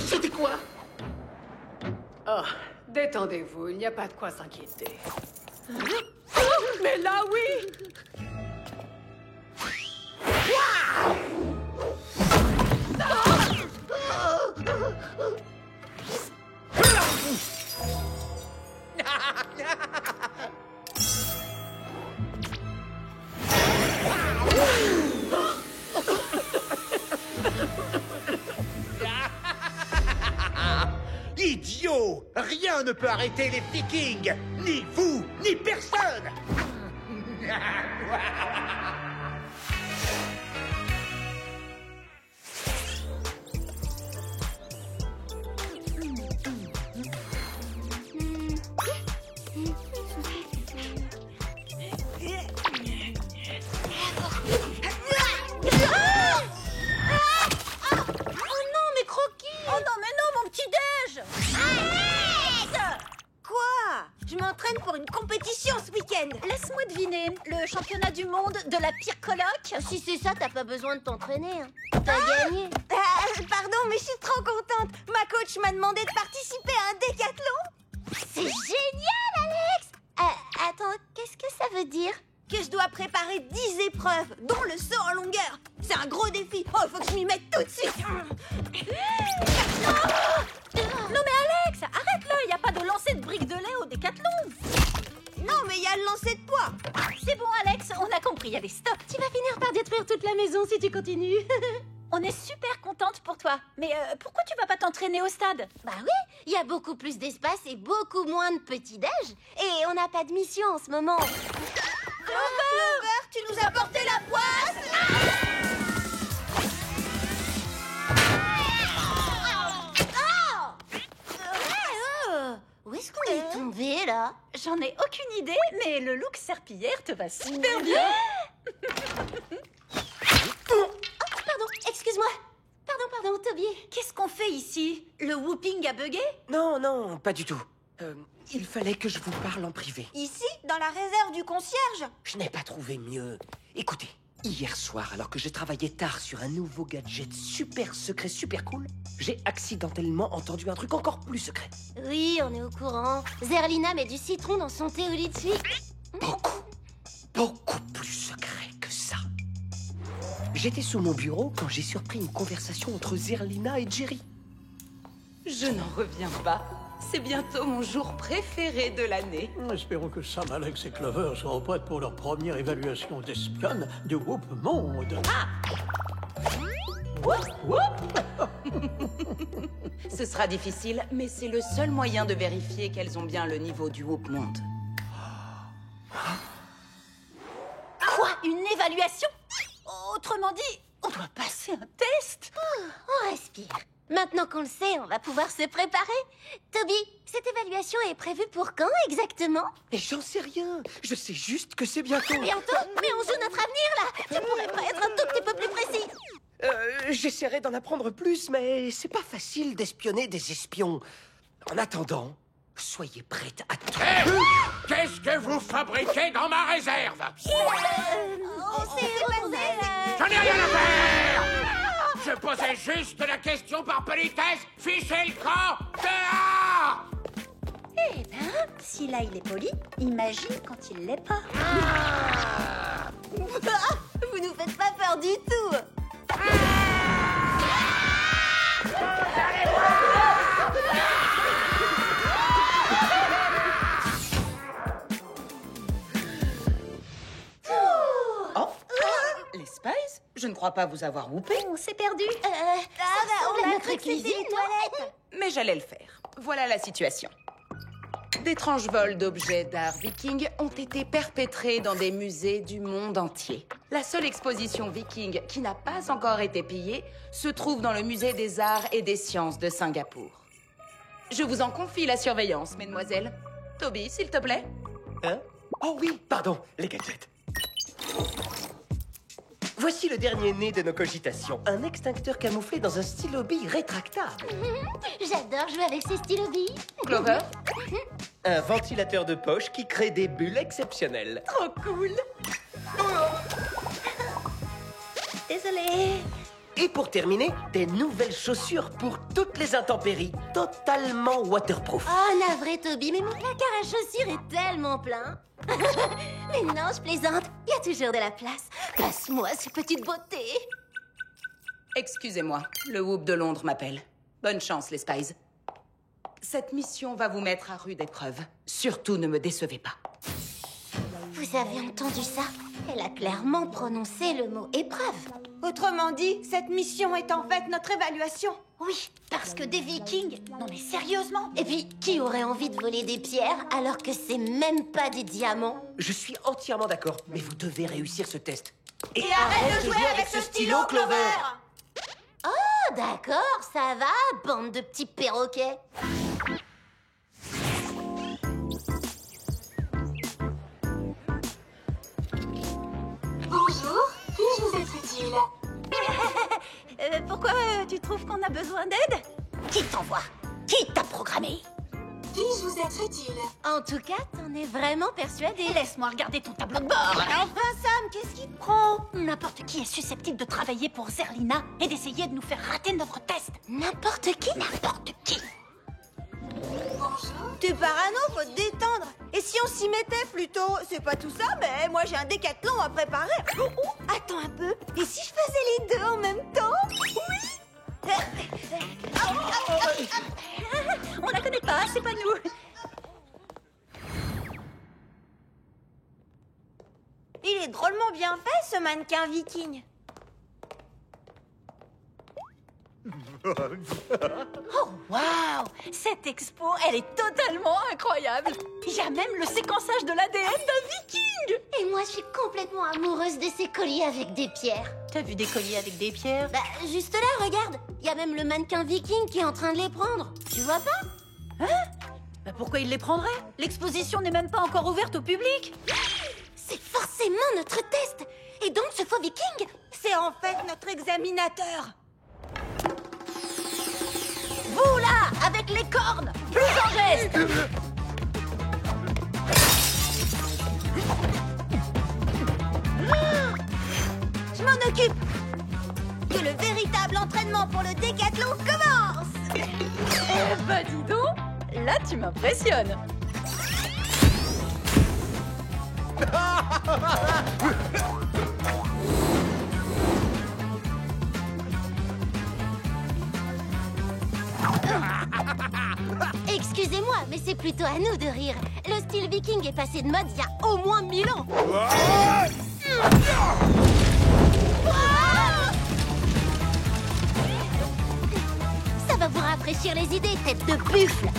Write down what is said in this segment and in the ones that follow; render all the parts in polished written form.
C'était quoi? Oh, détendez-vous, il n'y a pas de quoi s'inquiéter. Mais là, oui! Idiot! Rien ne peut arrêter les Vikings! Ni vous, ni personne! Laisse-moi deviner, le championnat du monde de la pire coloc? Si c'est ça, t'as pas besoin de t'entraîner. Hein. T'as gagné. Pardon, mais je suis trop contente. Ma coach m'a demandé de participer à un décathlon. C'est génial, Alex. Attends, qu'est-ce que ça veut dire? Que je dois préparer 10 épreuves, dont le saut en longueur. C'est un gros défi. Oh, il faut que je m'y mette tout de suite. Non mais Alex, arrête-le. Il n'y a pas de lancer de briques de lait au décathlon. Non, mais il y a le lancer de poids. C'est bon, Alex, on a compris. Allez, stop. Tu vas finir par détruire toute la maison si tu continues. On est super contente pour toi. Mais pourquoi tu vas pas t'entraîner au stade? Bah oui, il y a beaucoup plus d'espace et beaucoup moins de petits-déj. Et on n'a pas de mission en ce moment. Clover, tu nous as porté la poisse. Où est-ce qu'on est tombé, là? J'en ai aucune idée, mais le look serpillière te va super bien. Oh, pardon, excuse-moi. Pardon, Toby. Qu'est-ce qu'on fait ici? Le whooping a bugué? Non, pas du tout. Il fallait que je vous parle en privé. Ici, dans la réserve du concierge? Je n'ai pas trouvé mieux. Écoutez, hier soir, alors que je travaillais tard sur un nouveau gadget super secret, super cool, j'ai accidentellement entendu un truc encore plus secret. Oui, on est au courant. Zerlina met du citron dans son thé au litchi. Beaucoup plus secret que ça. J'étais sous mon bureau quand j'ai surpris une conversation entre Zerlina et Jerry. Je n'en reviens pas. C'est bientôt mon jour préféré de l'année. Espérons que Sam, Alex et Clover seront prêtes pour leur première évaluation d'espionne de Whoop Monde. Ce sera difficile, mais c'est le seul moyen de vérifier qu'elles ont bien le niveau du Whoop Monde. Quoi? Une évaluation? Autrement dit, on doit passer un test? On respire. Maintenant qu'on le sait, on va pouvoir se préparer. Toby, cette évaluation est prévue pour quand exactement? Et j'en sais rien. Je sais juste que c'est bientôt. Bientôt? Mais on joue notre avenir, là. Tu pourrais pas être un tout petit peu plus précis? J'essaierai d'en apprendre plus, mais c'est pas facile d'espionner des espions. En attendant, soyez prêtes à tout. Qu'est-ce que vous fabriquez dans ma réserve? J'en ai rien à faire! Je posais juste la question par politesse. Fichez le camp dehors! Eh ben, si là il est poli, imagine quand il l'est pas. Vous nous faites pas peur du tout. Oh, les Spies? Je ne crois pas vous avoir whoopé. On s'est perdu. ressemble à notre cru que c'était cuisine, les toilettes. Mais j'allais le faire. Voilà la situation. D'étranges vols d'objets d'art viking ont été perpétrés dans des musées du monde entier. La seule exposition viking qui n'a pas encore été pillée se trouve dans le musée des arts et des sciences de Singapour. Je vous en confie la surveillance, mesdemoiselles. Toby, s'il te plaît. Hein? Oh oui, pardon, les gadgets. Voici le dernier né de nos cogitations. Un extincteur camouflé dans un stylo bille rétractable. J'adore jouer avec ces stylos-billes. Clover? Un ventilateur de poche qui crée des bulles exceptionnelles. Trop cool. Désolée. Et pour terminer, des nouvelles chaussures pour toutes les intempéries, totalement waterproof. Oh, navré, Toby, mais mon placard à chaussures est tellement plein. Mais non, je plaisante. Il y a toujours de la place. Passe-moi ces petites beautés. Excusez-moi, le Whoop de Londres m'appelle. Bonne chance, les Spies. Cette mission va vous mettre à rude épreuve. Surtout, ne me décevez pas. Vous avez entendu ça? Elle a clairement prononcé le mot épreuve. Autrement dit, cette mission est en fait notre évaluation. Oui, parce que des Vikings. Non mais sérieusement. Et puis, qui aurait envie de voler des pierres alors que c'est même pas des diamants? Je suis entièrement d'accord, mais vous devez réussir ce test. Et arrête de jouer avec ce stylo, Clover! Oh, d'accord, ça va, bande de petits perroquets. Bonjour, puis-je vous être utile? Pourquoi tu trouves qu'on a besoin d'aide? Qui t'envoie? Qui t'a programmé? Puis-je vous être utile? En tout cas, t'en es vraiment persuadé. Laisse-moi regarder ton tableau de bord. Enfin, Sam, qu'est-ce qui te prend? N'importe qui est susceptible de travailler pour Zerlina et d'essayer de nous faire rater notre test. N'importe qui? N'importe qui. Bonjour. T'es parano, faut te détendre. Et si on s'y mettait plutôt? C'est pas tout ça, mais moi j'ai un décathlon à préparer. Attends un peu. Et si je faisais les deux en même temps? Oui. On la connaît pas, c'est pas nous. Il est drôlement bien fait, ce mannequin viking. Oh, waouh! Cette expo, elle est totalement incroyable! Il y a même le séquençage de l'ADN d'un viking! Et moi, je suis complètement amoureuse de ces colliers avec des pierres. T'as vu des colliers avec des pierres? Bah, juste là, regarde. Il y a même le mannequin viking qui est en train de les prendre. Tu vois pas? Hein? Bah pourquoi il les prendrait? L'exposition n'est même pas encore ouverte au public! C'est forcément notre test. Et donc, ce faux viking, C'est en fait notre examinateur! Vous là, avec les cornes! Plus en geste! Je m'en occupe! Que le véritable entraînement pour le décathlon commence! Bah dis donc, là tu m'impressionnes! excusez-moi, mais c'est plutôt à nous de rire. Le style viking est passé de mode il y a au moins 1000 ans. Ça va vous rafraîchir les idées, tête de buffle.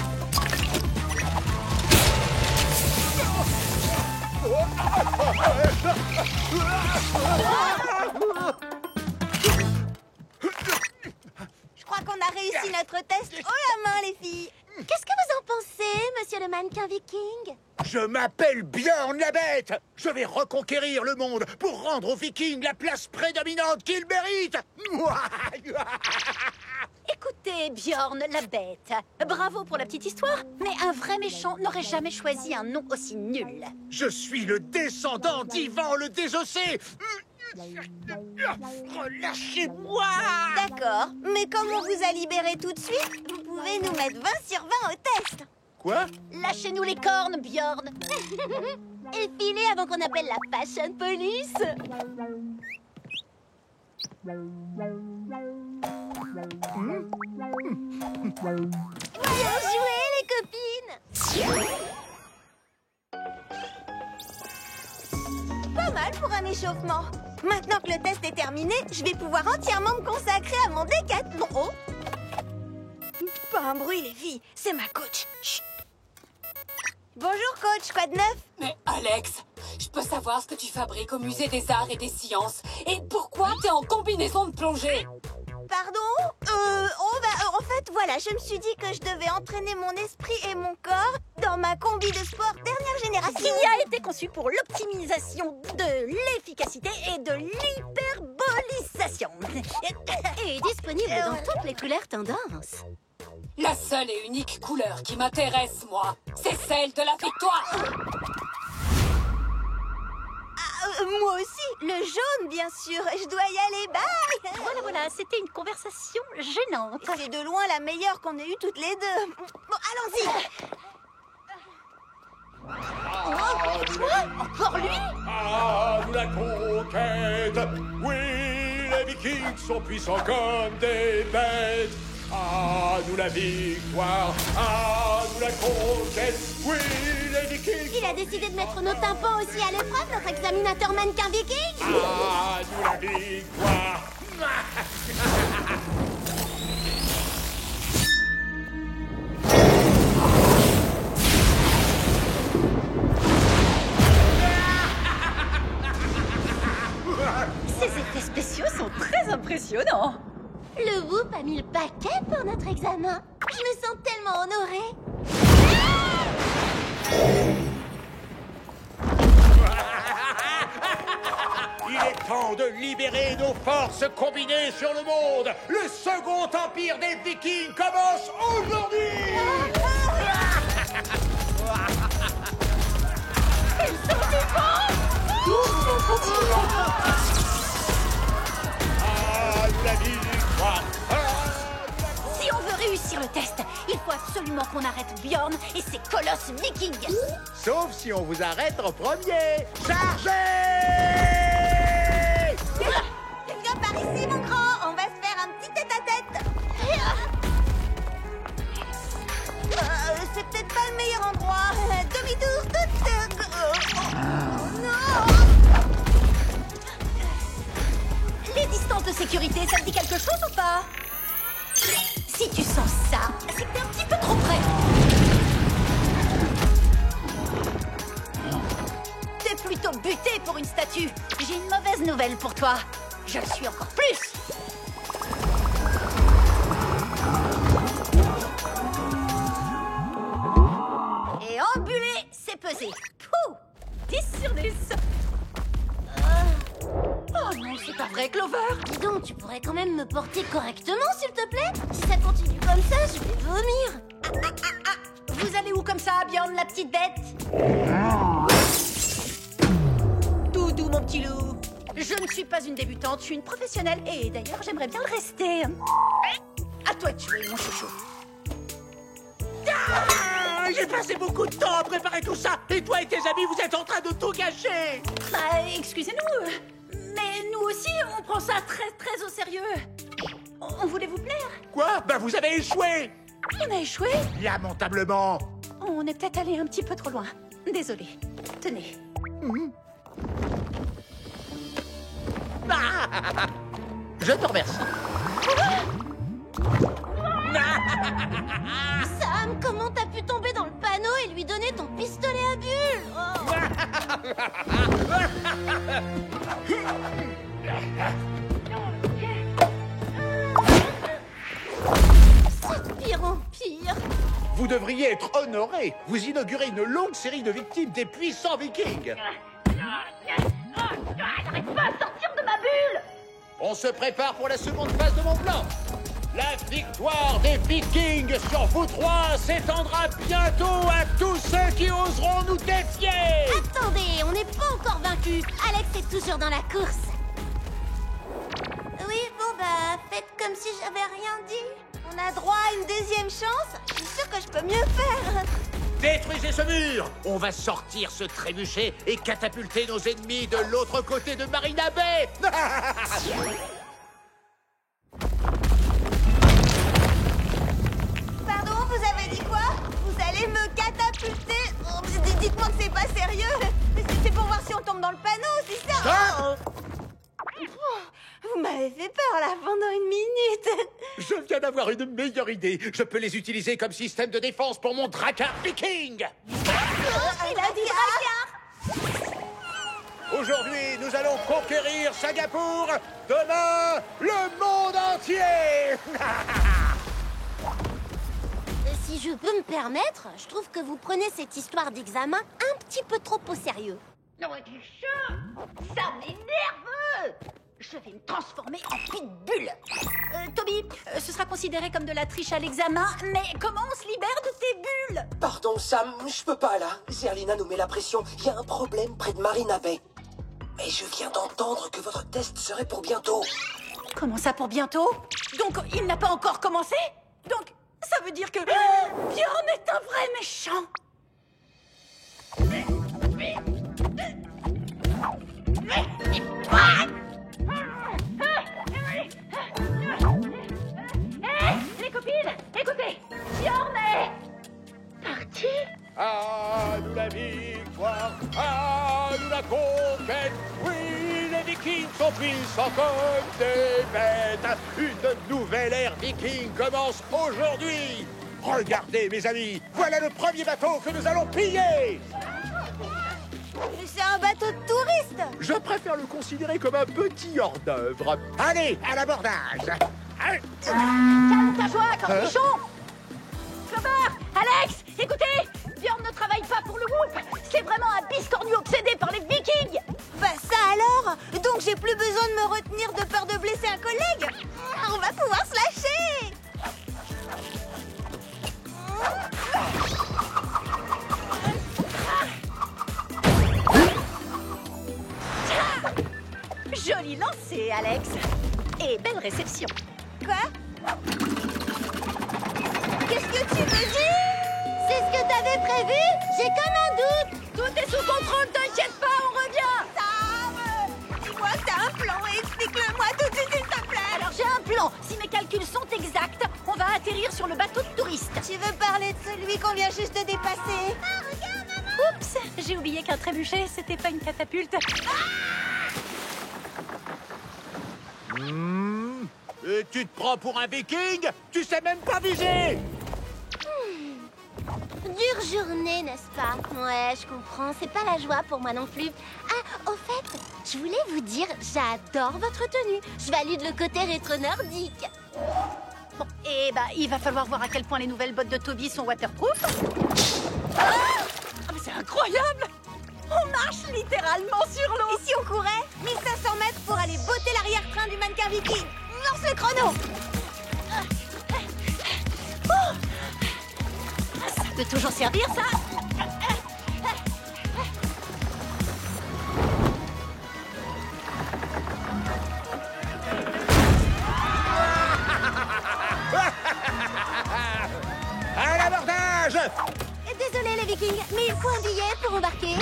Je crois qu'on a réussi notre test haut la main, les filles! Qu'est-ce que vous en pensez, monsieur le mannequin viking? Je m'appelle Björn la Bête. Je vais reconquérir le monde pour rendre aux Vikings la place prédominante qu'ils méritent. Écoutez, Björn la Bête, bravo pour la petite histoire, mais un vrai méchant n'aurait jamais choisi un nom aussi nul. Je suis le descendant d'Ivan le Désossé. Relâchez-moi! D'accord, mais comme on vous a libéré tout de suite, vous pouvez nous mettre 20 sur 20 au test. Quoi? Lâchez-nous les cornes, Björn. Et filez avant qu'on appelle la fashion police. Bien joué, les copines. Pas mal pour un échauffement. Maintenant que le test est terminé, je vais pouvoir entièrement me consacrer à mon décathlon. Oh. Pas un bruit, les filles. C'est ma coach. Chut. Bonjour, coach. Quoi de neuf? Mais Alex, je peux savoir ce que tu fabriques au musée des arts et des sciences? Et pourquoi t'es en combinaison de plongée? Pardon? En fait, voilà, je me suis dit que je devais entraîner mon esprit et mon corps dans ma combi de sport dernière génération. Qui a été conçue pour l'optimisation de l'efficacité et de l'hyperbolisation. Et disponible dans toutes les couleurs tendances. La seule et unique couleur qui m'intéresse, moi, c'est celle de la victoire. Moi aussi, le jaune, bien sûr. Je dois y aller, bye. Voilà, c'était une conversation gênante. C'est de loin la meilleure qu'on ait eue toutes les deux. Bon, allons-y. Encore lui? Ah, nous la conquête. Oui, les Vikings sont puissants comme des bêtes. Ah, nous la victoire. Ah, nous la conquête. Oui, les Vikings. Il a décidé de mettre nos tympans aussi à l'épreuve, notre examinateur mannequin viking. Ah, nous la victoire. Ces effets spéciaux sont très impressionnants. Le Whoop a mis le paquet pour notre examen. Je me sens tellement honorée. Il est temps de libérer nos forces combinées sur le monde. Le second empire des Vikings commence aujourd'hui. Ah, nous la victoire. Si on veut réussir le test, il faut absolument qu'on arrête Bjorn et ses colosses vikings. Sauf si on vous arrête en premier. Chargez! Viens par ici, mon grand. On va se faire un petit tête-à-tête. C'est peut-être pas le meilleur endroit. Demi-tour, non. Les distances de sécurité, ça te dit quelque chose ou pas? Si tu sens ça, c'est que t'es un petit peu trop près. T'es plutôt buté pour une statue. J'ai une mauvaise nouvelle pour toi. Je le suis encore plus. Et embulé, c'est pesé. Pouh, 10 sur 10. Oh non, c'est pas vrai, Clover. Dis donc, tu pourrais quand même me porter correctement, s'il te plaît? Si ça continue comme ça, je vais vomir. Vous allez où comme ça, Bjorn, la petite bête? Doudou, mon petit loup. Je ne suis pas une débutante, je suis une professionnelle. Et d'ailleurs, j'aimerais bien le rester. À toi de jouer, mon chouchou. J'ai passé beaucoup de temps à préparer tout ça. Et toi et tes amis, vous êtes en train de tout gâcher. Bah, excusez-nous. Mais nous aussi, on prend ça très, très au sérieux. On voulait vous plaire. Quoi? Bah vous avez échoué. On a échoué? Lamentablement. On est peut-être allé un petit peu trop loin. Désolé. Tenez. Je te remercie. Sam, comment t'as pu tomber dans le panneau et lui donner ton pistolet à bulles? C'est de pire en pire. Vous devriez être honoré. Vous inaugurez une longue série de victimes des puissants Vikings. J'arrive pas à sortir de ma bulle. On se prépare pour la seconde phase de mon plan. La victoire des Vikings sur vous trois s'étendra bientôt à tous ceux qui oseront nous défier. Attendez, on n'est pas encore vaincus. Alex est toujours dans la course. Oui, bon, bah, faites comme si j'avais rien dit. On a droit à une deuxième chance. Je suis sûre que je peux mieux faire. Détruisez ce mur. On va sortir ce trébuchet et catapulter nos ennemis de l'autre côté de Marina Bay. Pardon, vous avez dit quoi? Vous allez me catapulter? Oh, dites-moi que c'est pas sérieux. C'est pour voir si on tombe dans le panneau, c'est ça? Vous m'avez fait peur là pendant une minute. Je viens d'avoir une meilleure idée. Je peux les utiliser comme système de défense pour mon Drakkar Viking. Il a dit Drakkar. Aujourd'hui, nous allons conquérir Singapour. Demain, le monde entier. Si je peux me permettre, je trouve que vous prenez cette histoire d'examen un petit peu trop au sérieux. Non, ça m'énerve! Je vais me transformer en pitbull. Toby, ce sera considéré comme de la triche à l'examen, mais comment on se libère de tes bulles? Pardon, Sam, je peux pas là. Zerlina nous met la pression. Il y a un problème près de Marina Bay. Mais je viens d'entendre que votre test serait pour bientôt. Comment ça pour bientôt? Donc, il n'a pas encore commencé? Donc, ça veut dire que Bjorn est un vrai méchant. Les copines, écoutez, Bjorn est parti. À nous la victoire, à nous la conquête. Oui, les Vikings sont puissants comme des bêtes. Une nouvelle ère viking commence aujourd'hui. Regardez, mes amis, voilà le premier bateau que nous allons piller. C'est un bateau de touristes. Je préfère le considérer comme un petit hors-d'œuvre. Allez, à l'abordage. Allez. Calme ta joie, cornichon. Clover, Alex, écoutez, Bjorn ne travaille pas pour le Whoop. C'est vraiment un biscornu obsédé par les Vikings. Bah ça alors. Donc j'ai plus besoin de me retenir de peur de blesser un collègue. On va pouvoir se lâcher. Joli lancé, Alex. Et belle réception. Quoi? Qu'est-ce que tu me dis? C'est ce que t'avais prévu? J'ai comme un doute. Tout est sous contrôle, t'inquiète pas, on revient. Sam, dis-moi que t'as un plan et explique-le-moi tout de suite, s'il te plaît. Alors j'ai un plan. Si mes calculs sont exacts, on va atterrir sur le bateau de touristes. Tu veux parler de celui qu'on vient juste de dépasser? Ah, regarde, maman. Oups, j'ai oublié qu'un trébuchet, c'était pas une catapulte. Tu te prends pour un viking? Tu sais même pas viser. Dure journée, n'est-ce pas? Ouais, je comprends. C'est pas la joie pour moi non plus. Ah, au fait, je voulais vous dire, j'adore votre tenue. Je valide le côté rétro-nordique. Bon, et bah, il va falloir voir à quel point les nouvelles bottes de Toby sont waterproof. Ah, mais c'est incroyable! On marche littéralement sur l'eau. Et si on courait 1500 mètres pour aller botter l'arrière-train du mannequin viking? Lance le chrono. Oh, ça peut toujours servir, ça. À l'abordage. Désolé les Vikings, mais il faut un billet pour embarquer.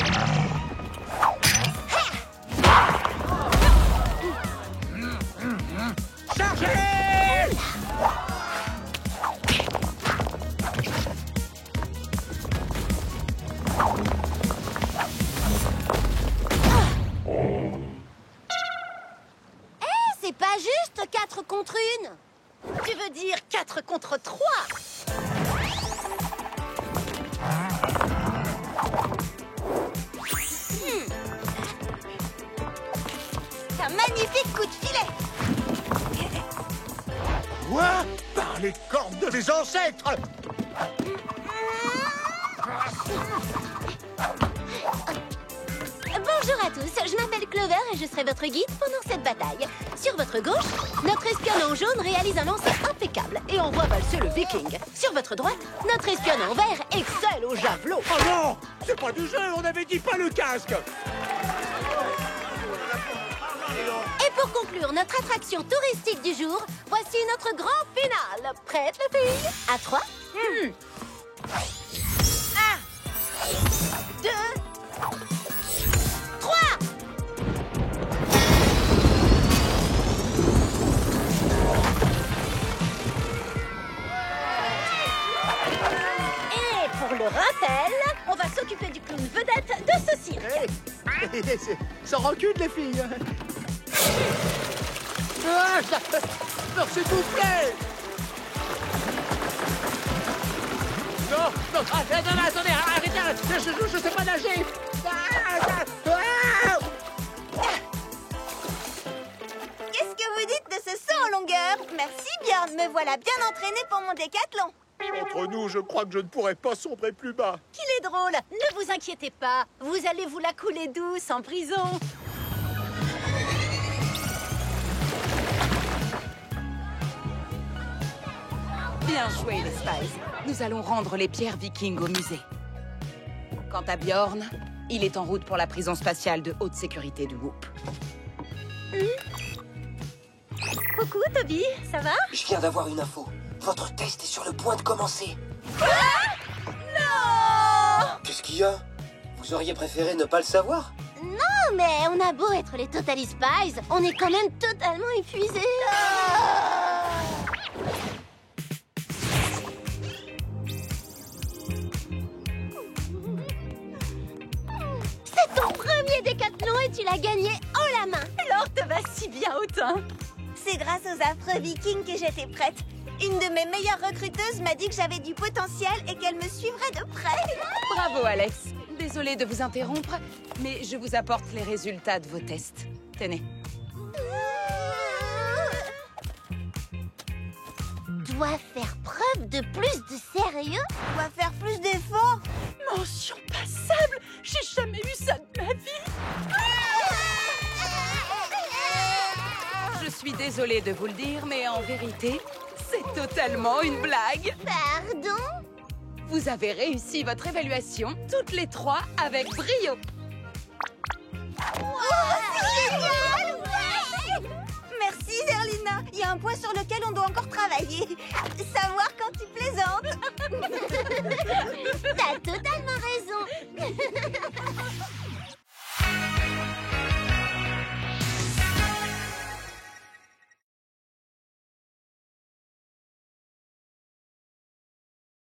Chargez! C'est pas juste 4 contre 1. Tu veux dire 4 contre 3? Un magnifique coup de filet. Quoi? Par les cornes de mes ancêtres! Bonjour à tous, je m'appelle Clover et je serai votre guide pendant cette bataille. Sur votre gauche, notre espionne en jaune réalise un lancer impeccable et envoie valser le viking. Sur votre droite, notre espionne en vert excelle au javelot. Oh non! C'est pas du jeu, on avait dit pas le casque! Et pour conclure notre attraction touristique du jour, voici notre grand final. Prête, les filles? À 3. 1, 2, 3. Et pour le rappel, on va s'occuper du clown vedette de ce cirque. Hey. Sans rancune, les filles! Ah, s'il vous plaît! Non, attendez, arrêtez! Je sais pas nager! Qu'est-ce que vous dites de ce saut en longueur? Merci Bjorn, me voilà bien entraîné pour mon décathlon. Entre nous, je crois que je ne pourrais pas sombrer plus bas. Qu'il est drôle, ne vous inquiétez pas, vous allez vous la couler douce en prison. Bien joué, les Spies. Nous allons rendre les pierres vikings au musée. Quant à Bjorn, Il est en route pour la prison spatiale de haute sécurité du Whoop. Coucou, Toby, ça va? Je viens d'avoir une info. Votre test est sur le point de commencer. Non! Qu'est-ce qu'il y a? Vous auriez préféré ne pas le savoir? Non, mais on a beau être les Totally Spies, on est quand même totalement épuisés. C'est ton premier décathlon et tu l'as gagné haut la main. Alors te va si bien autant. C'est grâce aux affreux Vikings que j'étais prête. Une de mes meilleures recruteuses m'a dit que j'avais du potentiel et qu'elle me suivrait de près. Bravo, Alex. Désolée de vous interrompre, mais je vous apporte les résultats de vos tests. Tenez. Dois faire preuve de plus de sérieux. Dois faire plus d'efforts. Mention passable! J'ai jamais vu ça de ma vie! Je suis désolée de vous le dire, mais en vérité, c'est totalement une blague. Pardon? Vous avez réussi votre évaluation, toutes les trois, avec brio. C'est génial! Ouais! Merci, Zerlina. Il y a un point sur lequel on doit encore travailler.